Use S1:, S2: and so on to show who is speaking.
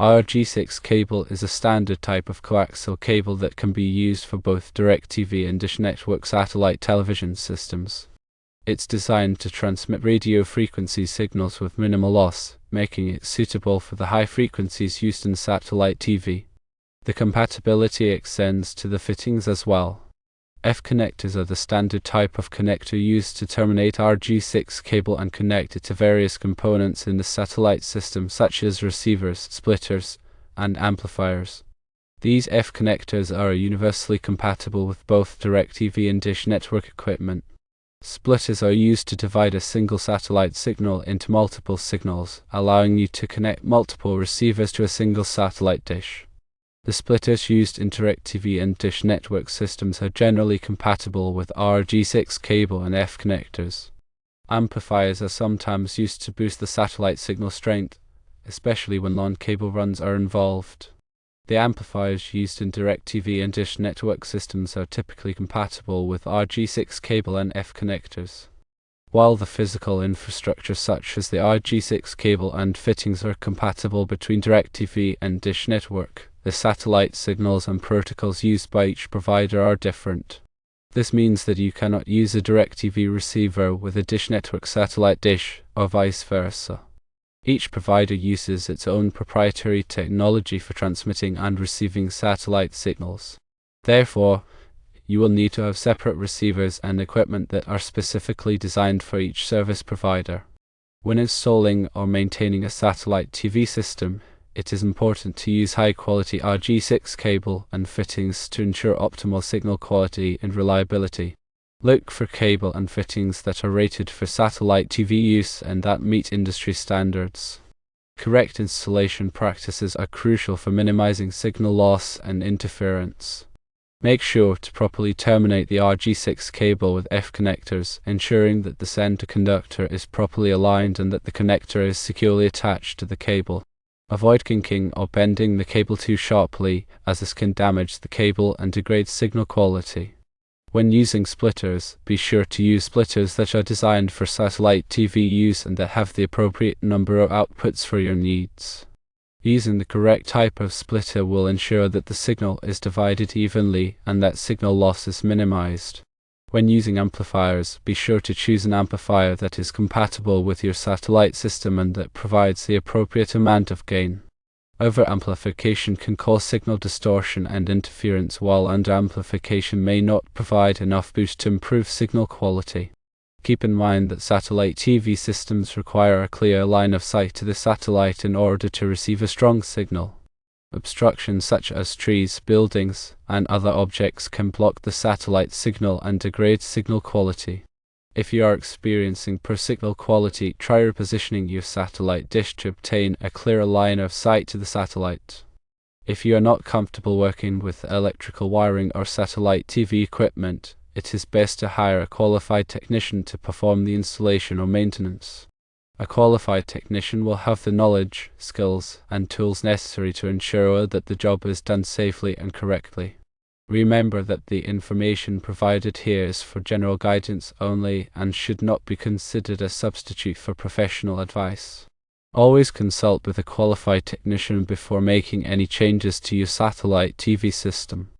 S1: RG6 cable is a standard type of coaxial cable that can be used for both DIRECTV and Dish Network satellite television systems. It's designed to transmit radio frequency signals with minimal loss, making it suitable for the high frequencies used in satellite TV. The compatibility extends to the fittings as well. F connectors are the standard type of connector used to terminate RG6 cable and connect it to various components in the satellite system such as receivers, splitters, and amplifiers. These F connectors are universally compatible with both DIRECTV and Dish Network equipment. Splitters are used to divide a single satellite signal into multiple signals, allowing you to connect multiple receivers to a single satellite dish. The splitters used in DIRECTV and Dish Network systems are generally compatible with RG6 cable and F connectors. Amplifiers are sometimes used to boost the satellite signal strength, especially when long cable runs are involved. The amplifiers used in DIRECTV and Dish Network systems are typically compatible with RG6 cable and F connectors. While the physical infrastructure such as the RG6 cable and fittings are compatible between DIRECTV and Dish Network, the satellite signals and protocols used by each provider are different. This means that you cannot use a DIRECTV receiver with a Dish Network satellite dish, or vice versa. Each provider uses its own proprietary technology for transmitting and receiving satellite signals. Therefore, you will need to have separate receivers and equipment that are specifically designed for each service provider. When installing or maintaining a satellite TV system, it is important to use high-quality RG6 cable and fittings to ensure optimal signal quality and reliability. Look for cable and fittings that are rated for satellite TV use and that meet industry standards. Correct installation practices are crucial for minimizing signal loss and interference. Make sure to properly terminate the RG6 cable with F connectors, ensuring that the center conductor is properly aligned and that the connector is securely attached to the cable. Avoid kinking or bending the cable too sharply, as this can damage the cable and degrade signal quality. When using splitters, be sure to use splitters that are designed for satellite TV use and that have the appropriate number of outputs for your needs. Using the correct type of splitter will ensure that the signal is divided evenly and that signal loss is minimized. When using amplifiers, be sure to choose an amplifier that is compatible with your satellite system and that provides the appropriate amount of gain. Over-amplification can cause signal distortion and interference, while under-amplification may not provide enough boost to improve signal quality. Keep in mind that satellite TV systems require a clear line of sight to the satellite in order to receive a strong signal. Obstructions such as trees, buildings, and other objects can block the satellite signal and degrade signal quality. If you are experiencing poor signal quality, try repositioning your satellite dish to obtain a clearer line of sight to the satellite. If you are not comfortable working with electrical wiring or satellite TV equipment, it is best to hire a qualified technician to perform the installation or maintenance. A qualified technician will have the knowledge, skills, and tools necessary to ensure that the job is done safely and correctly. Remember that the information provided here is for general guidance only and should not be considered a substitute for professional advice. Always consult with a qualified technician before making any changes to your satellite TV system.